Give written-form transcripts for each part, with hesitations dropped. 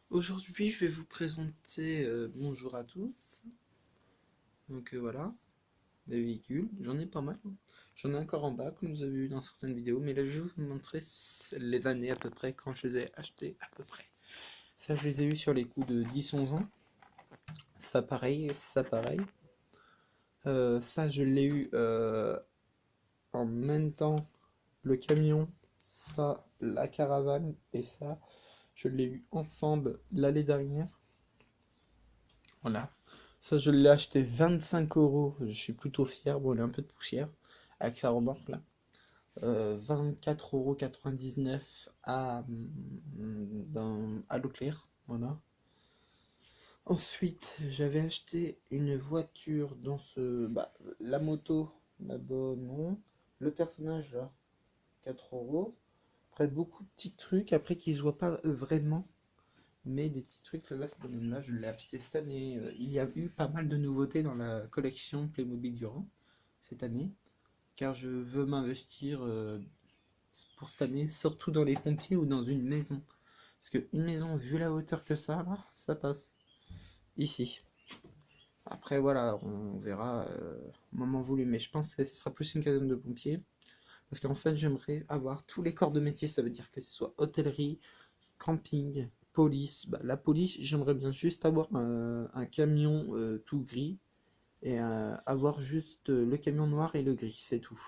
Aujourd'hui, je vais vous présenter bonjour à tous. Voilà, des véhicules. J'en ai pas mal, hein. J'en ai encore en bas, comme vous avez vu dans certaines vidéos, mais là, je vais vous montrer les années à peu près quand je les ai achetés à peu près. Ça, je les ai eu sur les coups de 10-11 ans. Ça, pareil, ça, pareil. Ça, je l'ai eu en même temps le camion, ça, la caravane, et ça, je l'ai eu ensemble l'année dernière. Voilà. Ça, je l'ai acheté 25 euros. Je suis plutôt fier. Bon, il a un peu de poussière avec sa remorque là. 24,99 € à Leclerc. Voilà. Ensuite, j'avais acheté une voiture dans ce. Bah, la moto, là-bas, non. Le personnage là, 4 euros. Après, beaucoup de petits trucs après qui se voient pas vraiment. Mais des petits trucs, là, ce bonhomme-là, je l'ai acheté cette année. Il y a eu pas mal de nouveautés dans la collection Playmobil Durand cette année, car je veux m'investir pour cette année, surtout dans les pompiers ou dans une maison. Parce qu'une maison, vu la hauteur que ça, là, ça passe. Ici. Après, voilà, on verra au moment voulu, mais je pense que ce sera plus une caserne de pompiers. Parce qu'en fait, j'aimerais avoir tous les corps de métier, ça veut dire que ce soit hôtellerie, camping, police. Bah, la police, j'aimerais bien juste avoir un camion tout gris et avoir juste le camion noir et le gris, c'est tout.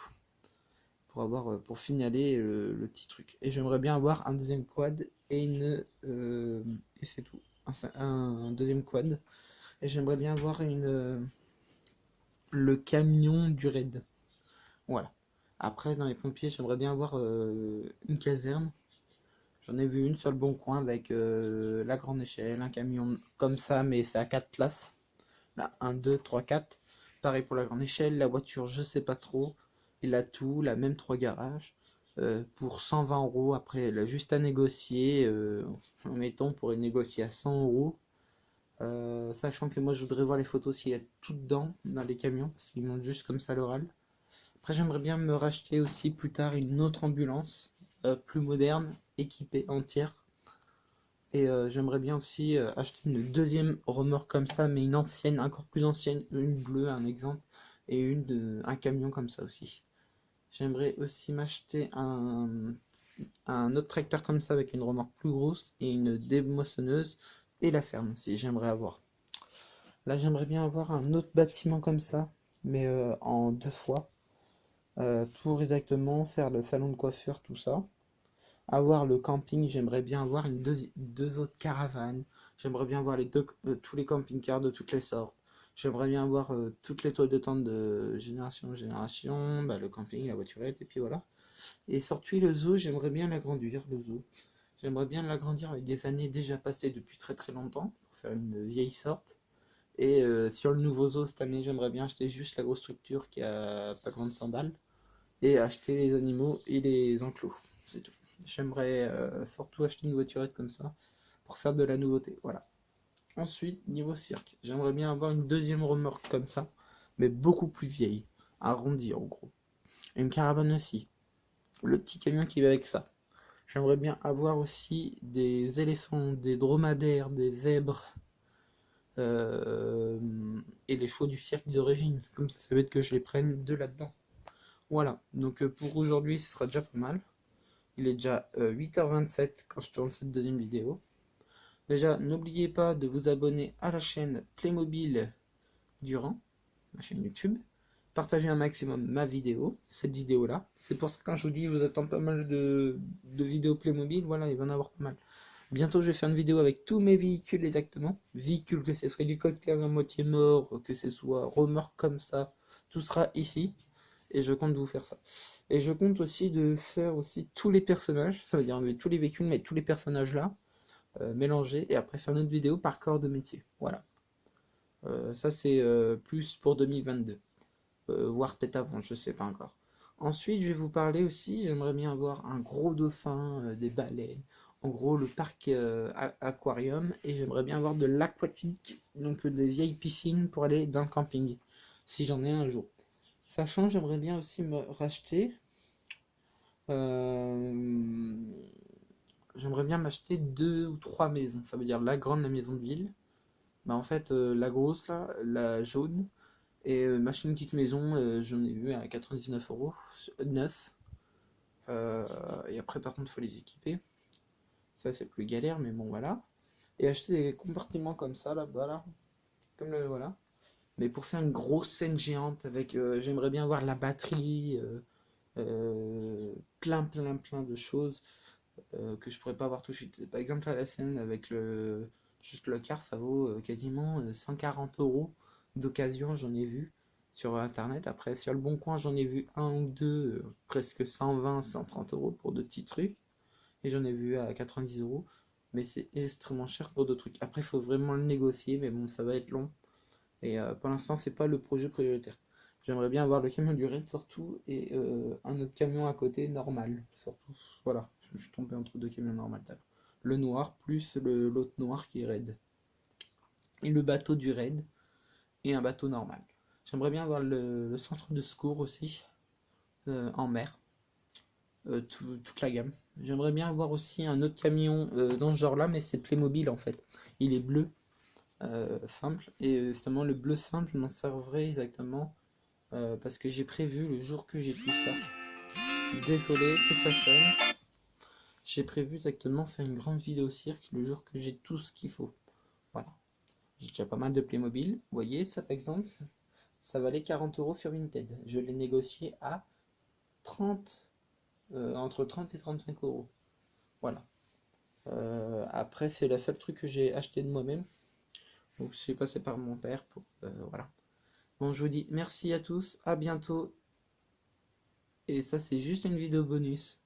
Pour avoir pour finaler le petit truc. Et j'aimerais bien avoir un deuxième quad et une et c'est tout. Un deuxième quad. Et j'aimerais bien avoir le camion du raid. Voilà. Après, dans les pompiers, j'aimerais bien avoir une caserne. J'en ai vu une sur le bon coin avec la grande échelle, un camion comme ça, mais c'est à 4 places. Là, 1, 2, 3, 4. Pareil pour la grande échelle, la voiture, je sais pas trop. Il a tout, la même 3 garages. Pour 120 euros, après, elle a juste à négocier. Mettons, pour négocier à 100 euros. Sachant que moi, je voudrais voir les photos s'il y a tout dedans, dans les camions, parce qu'ils montent juste comme ça l'oral. Après, j'aimerais bien me racheter aussi plus tard une autre ambulance, plus moderne, équipée entière. Et j'aimerais bien aussi acheter une deuxième remorque comme ça, mais une ancienne, encore plus ancienne, une bleue, un exemple, et un camion comme ça aussi. J'aimerais aussi m'acheter un autre tracteur comme ça avec une remorque plus grosse et une démoissonneuse et la ferme aussi, j'aimerais avoir. Là, j'aimerais bien avoir un autre bâtiment comme ça, mais en deux fois, pour exactement faire le salon de coiffure, tout ça. Avoir le camping, j'aimerais bien avoir deux autres caravanes. J'aimerais bien avoir tous les camping-cars de toutes les sortes. J'aimerais bien avoir toutes les toiles de tente de génération en génération, bah, le camping, la voiturette, et puis voilà. Et surtout le zoo, j'aimerais bien l'agrandir, le zoo. J'aimerais bien l'agrandir avec des années déjà passées depuis très très longtemps, pour faire une vieille sorte. Et sur le nouveau zoo cette année, j'aimerais bien acheter juste la grosse structure qui a pas loin de 100 balles et acheter les animaux et les enclos. C'est tout. J'aimerais surtout acheter une voiturette comme ça pour faire de la nouveauté. Voilà. Ensuite, niveau cirque, j'aimerais bien avoir une deuxième remorque comme ça, mais beaucoup plus vieille, arrondie en gros. Une caravane aussi. Le petit camion qui va avec ça. J'aimerais bien avoir aussi des éléphants, des dromadaires, des zèbres euh, et les chevaux du cirque d'origine. Comme ça va être que je les prenne de là-dedans. Voilà, donc pour aujourd'hui, ce sera déjà pas mal. Il est déjà 8h27 quand je tourne cette deuxième vidéo. Déjà, n'oubliez pas de vous abonner à la chaîne Playmobil Durand, ma chaîne YouTube. Partagez un maximum ma vidéo, cette vidéo-là. C'est pour ça que quand je vous dis vous attendez pas mal de vidéos Playmobil, voilà, il va en avoir pas mal. Bientôt, je vais faire une vidéo avec tous mes véhicules exactement. Véhicules, que ce soit hélicoptère à moitié mort, que ce soit remorque comme ça, tout sera ici. Et je compte vous faire ça. Et je compte aussi de faire aussi tous les personnages, ça veut dire enlever tous les véhicules, mais tous les personnages là, mélanger, et après faire une autre vidéo par corps de métier. Voilà. Ça c'est plus pour 2022. Voire peut-être avant, je sais pas encore. Ensuite, je vais vous parler aussi, j'aimerais bien avoir un gros dauphin, des baleines, en gros le parc aquarium, et j'aimerais bien avoir de l'aquatique, donc des vieilles piscines pour aller dans le camping, si j'en ai un jour. Sachant, j'aimerais bien aussi me racheter, euh, j'aimerais bien m'acheter 2 ou 3 maisons. Ça veut dire la grande, la maison de ville. Bah en fait, la grosse là, la jaune. Et m'acheter une petite maison, j'en ai vu à 99 euros, neuf. Et après, par contre, il faut les équiper. Ça, c'est plus galère, mais bon, voilà. Et acheter des compartiments comme ça, là-bas, là. Comme le, voilà. Mais pour faire une grosse scène géante avec, j'aimerais bien voir la batterie, plein de choses que je pourrais pas voir tout de suite. Par exemple, là, la scène avec juste le car, ça vaut quasiment 140 euros d'occasion, j'en ai vu sur internet. Après, sur le bon coin, j'en ai vu un ou deux, presque 120, 130 euros pour de petits trucs. Et j'en ai vu à 90 euros. Mais c'est extrêmement cher pour d'autres trucs. Après, il faut vraiment le négocier, mais bon, ça va être long. Et pour l'instant, c'est pas le projet prioritaire. J'aimerais bien avoir le camion du raid surtout et un autre camion à côté normal surtout. Voilà, je suis tombé entre deux camions normaux tout à l'heure. Le noir plus l'autre noir qui est raid. Et le bateau du raid et un bateau normal. J'aimerais bien avoir le centre de secours aussi en mer. Toute la gamme. J'aimerais bien avoir aussi un autre camion dans ce genre là, mais c'est Playmobil en fait. Il est bleu, simple. Et justement, le bleu simple m'en servirait exactement parce que j'ai prévu le jour que j'ai tout ça. Désolé que ça sonne. J'ai prévu exactement faire une grande vidéo cirque le jour que j'ai tout ce qu'il faut. Voilà. J'ai déjà pas mal de Playmobil. Vous voyez, ça par exemple, ça valait 40 euros sur Vinted. Je l'ai négocié à 30, entre 30 et 35 euros. Voilà. Après, c'est la seule truc que j'ai acheté de moi-même. Donc, je suis passé par mon père pour. Voilà. Bon, je vous dis merci à tous, à bientôt. Et ça, c'est juste une vidéo bonus.